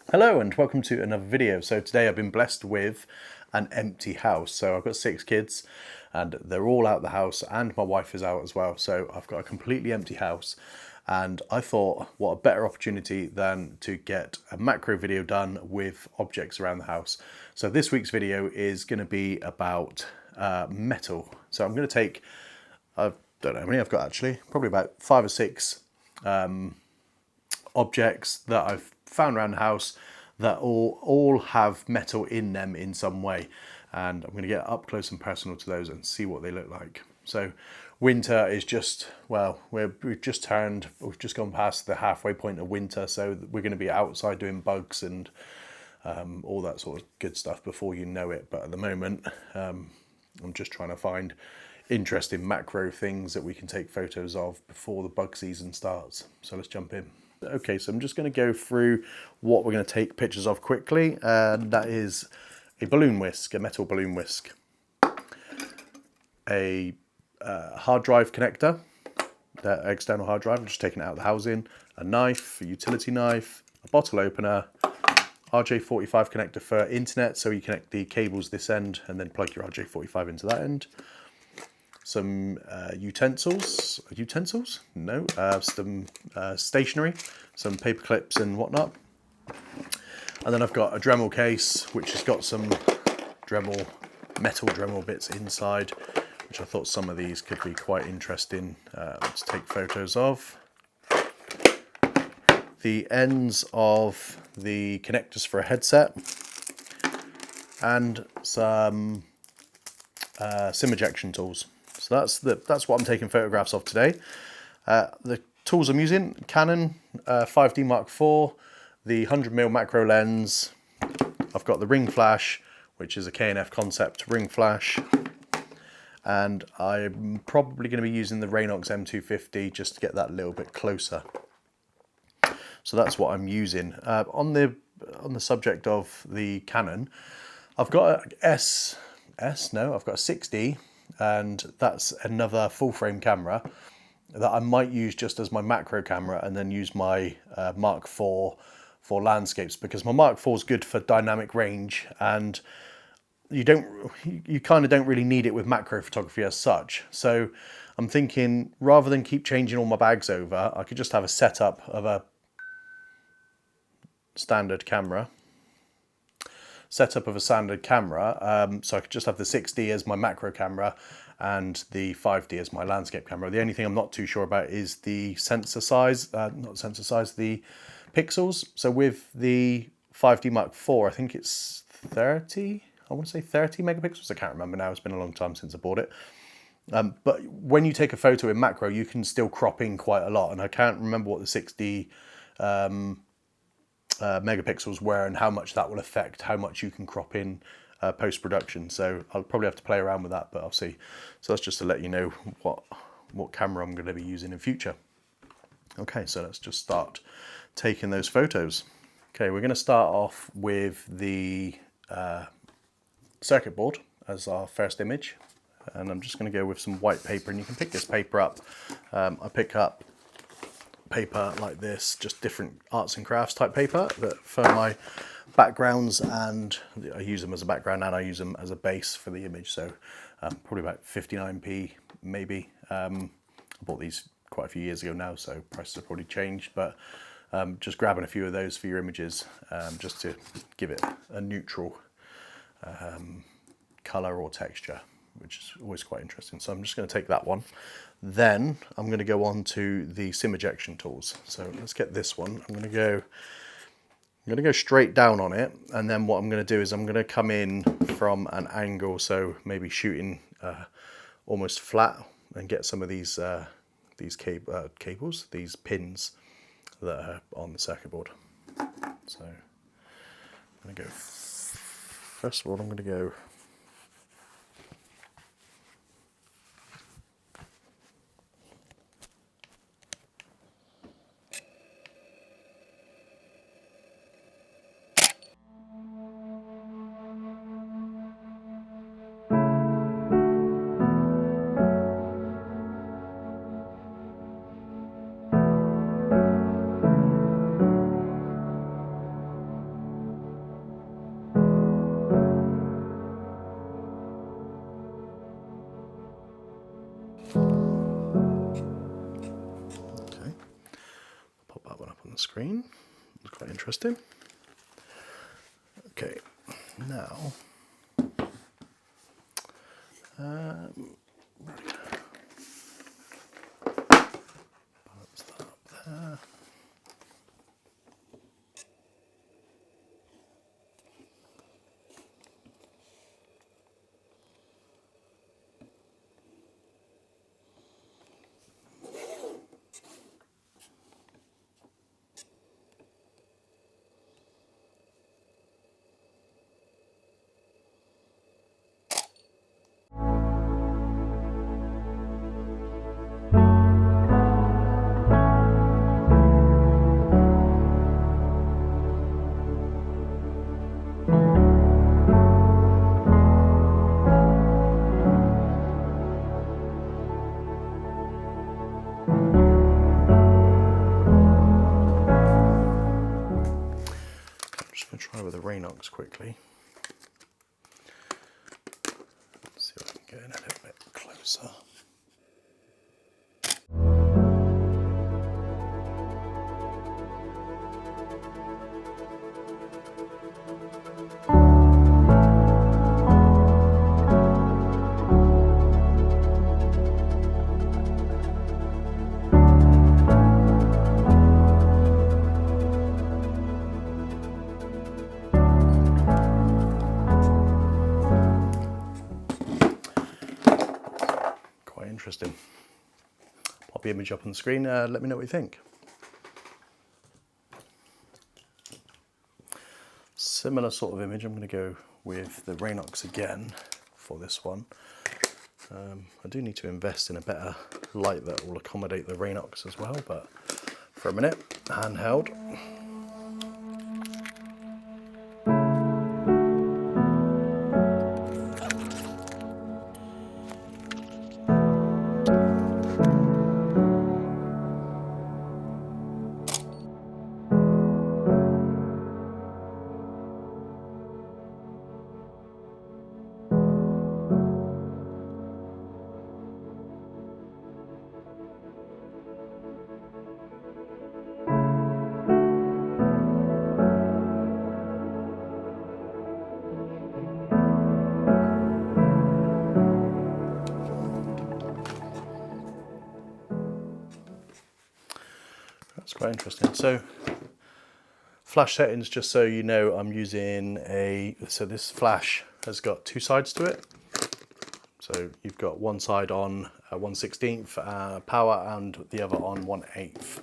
Hello and welcome to another video. So today I've been blessed with an empty house. So I've got 6 kids and they're all out the house and my wife is out as well. So I've got a completely empty house and I thought what a better opportunity than to get a macro video done with objects around the house. So this week's video is going to be about metal. So I'm going to take, I don't know how many I've got actually, probably about 5 or 6 objects that I've found around the house that all have metal in them in some way, and I'm going to get up close and personal to those and see what they look like. So winter is just, well, we've just gone past the halfway point of winter, so we're going to be outside doing bugs and all that sort of good stuff before you know it. But at the moment I'm just trying to find interesting macro things that we can take photos of before the bug season starts. So let's jump in. Okay, so I'm just going to go through what we're going to take pictures of quickly, and that is a balloon whisk, a metal balloon whisk, a hard drive connector, the external hard drive, I'm just taking it out of the housing, a knife, a utility knife, a bottle opener, RJ45 connector for internet, so you connect the cables this end and then plug your RJ45 into that end. Some utensils, no, some stationery, some paper clips and whatnot. And then I've got a Dremel case, which has got some metal Dremel bits inside, which I thought some of these could be quite interesting to take photos of. The ends of the connectors for a headset, and some SIM ejection tools. So that's what I'm taking photographs of today. The tools I'm using: Canon 5D Mark IV, the 100mm macro lens. I've got the ring flash, which is a K&F concept ring flash, and I'm probably going to be using the Raynox M250 just to get that a little bit closer. So that's what I'm using. On the subject of the Canon, I've got a I've got a 6D. And that's another full frame camera that I might use just as my macro camera, and then use my Mark IV for landscapes, because my Mark IV is good for dynamic range, and you kind of don't really need it with macro photography as such. So I'm thinking, rather than keep changing all my bags over, I could just have a setup of a standard camera. So I could just have the 6D as my macro camera and the 5D as my landscape camera. The only thing I'm not too sure about is the sensor size, the pixels. So with the 5D Mark IV, I think it's 30, I want to say 30 megapixels. I can't remember now, it's been a long time since I bought it. But when you take a photo in macro, you can still crop in quite a lot, and I can't remember what the 6D megapixels were and how much that will affect how much you can crop in post-production. So I'll probably have to play around with that, but I'll see. So that's just to let you know what camera I'm going to be using in future. Okay, so let's just start taking those photos. Okay, we're going to start off with the circuit board as our first image, and I'm just going to go with some white paper, and you can pick this paper up. I pick up paper like this, just different arts and crafts type paper that for my backgrounds, and I use them as a background and I use them as a base for the image. So probably about 59p maybe. I bought these quite a few years ago now, so prices have probably changed, but just grabbing a few of those for your images, just to give it a neutral color or texture, which is always quite interesting. So I'm just going to take that one. Then I'm going to go on to the SIM ejection tools. So let's get this one. I'm going to go straight down on it, and then what I'm going to do is I'm going to come in from an angle, so maybe shooting almost flat, and get some of these cables, these pins that are on the circuit board. So I'm going to go, first of all, I'm going to go screen. It's quite interesting. Okay, now balance that up there. Try with the Rainox quickly. Let's see if I can get in a little bit closer. Interesting. Pop the image up on the screen, let me know what you think. Similar sort of image, I'm going to go with the Rainox again for this one. I do need to invest in a better light that will accommodate the Rainox as well, but for a minute, handheld. That's quite interesting. So flash settings, just so you know, I'm using so this flash has got two sides to it. So you've got one side on 1/16 power and the other on 1/8.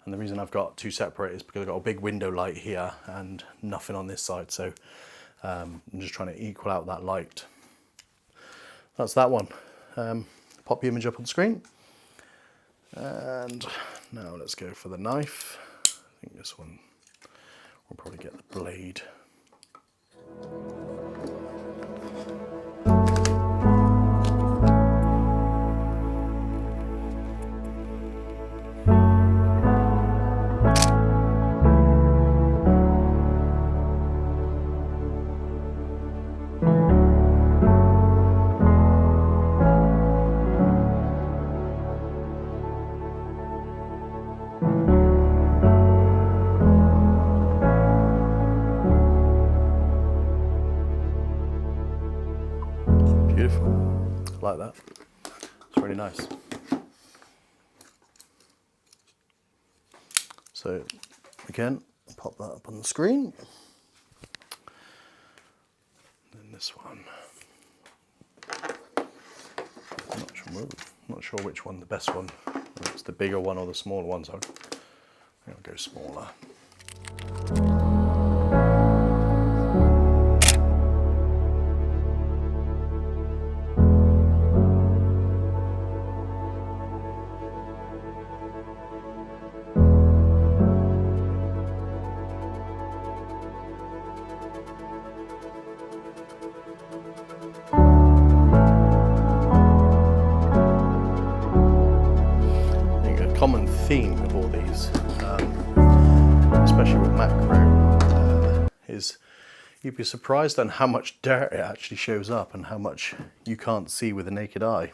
And the reason I've got two separate is because I've got a big window light here and nothing on this side. So I'm just trying to equal out that light. That's that one. Pop the image up on the screen. And now let's go for the knife. I think this one will probably get the blade. Beautiful, like that. It's really nice. So again, pop that up on the screen. Then this one. Not sure which one the best one. Whether it's the bigger one or the smaller one, so I'll go smaller. Common theme of all these, especially with macro, is you'd be surprised on how much dirt it actually shows up and how much you can't see with the naked eye.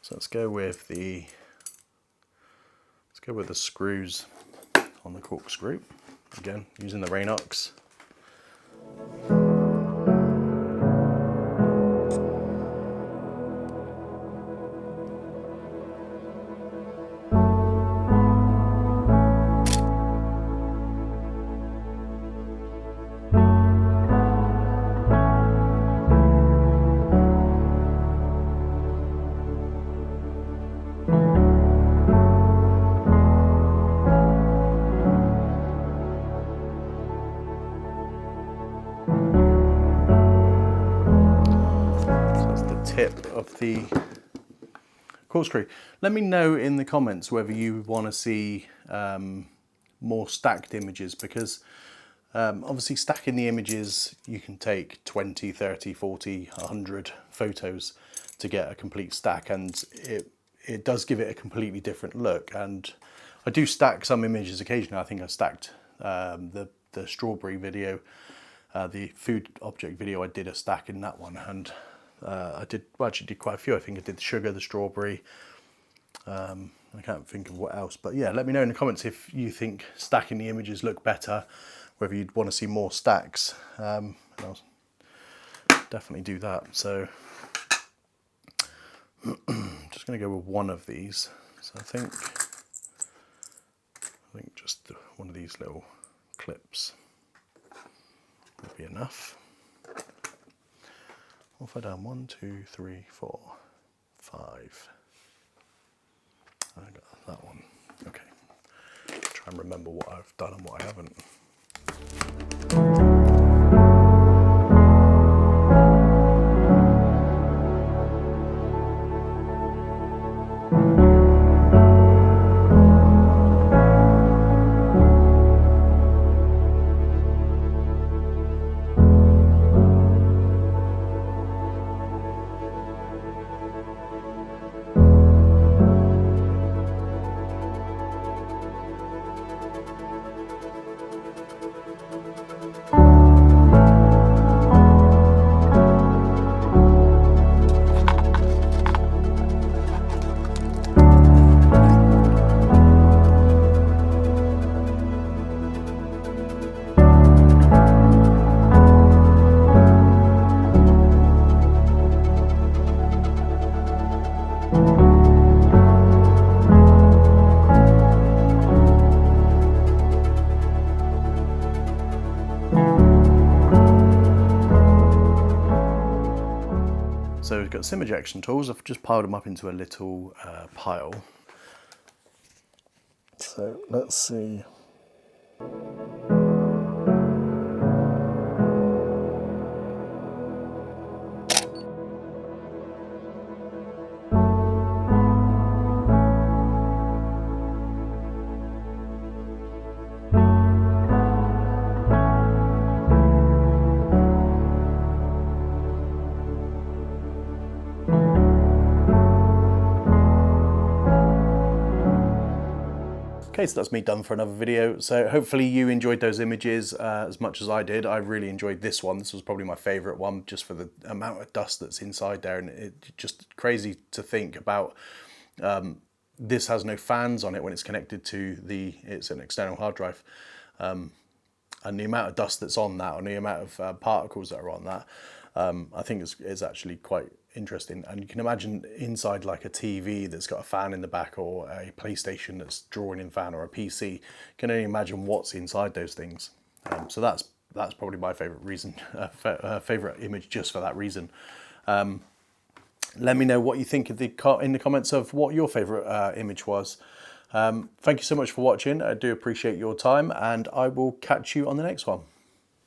So let's go with the screws. on the corkscrew, again using the Rainox. Tip of the corkscrew. Let me know in the comments whether you want to see more stacked images, because obviously stacking the images, you can take 20, 30, 40, 100 photos to get a complete stack, and it does give it a completely different look. And I do stack some images occasionally. I think I stacked the strawberry video, the food object video. I did a stack in that one, and actually did quite a few. I think I did the sugar, the strawberry. I can't think of what else, but yeah, let me know in the comments if you think stacking the images look better, whether you'd want to see more stacks. I'll definitely do that. So just going to go with one of these. So I think just one of these little clips would be enough. What if I done 1, 2, 3, 4, 5? I got that one. Okay. Try and remember what I've done and what I haven't. So we've got sim ejection tools. I've just piled them up into a little pile. So let's see. Okay, so that's me done for another video. So hopefully you enjoyed those images as much as I did. I really enjoyed this one. This was probably my favorite one, just for the amount of dust that's inside there. And it's just crazy to think about. This has no fans on it when it's connected to it's an external hard drive. And the amount of dust that's on that, and the amount of particles that are on that, I think is actually quite interesting. And you can imagine inside like a TV that's got a fan in the back, or a PlayStation that's drawing in fan, or a PC, you can only imagine what's inside those things. So that's probably my favorite reason, favorite image, just for that reason. Let me know what you think in the comments of what your favorite image was. Thank you so much for watching. I do appreciate your time, and I will catch you on the next one.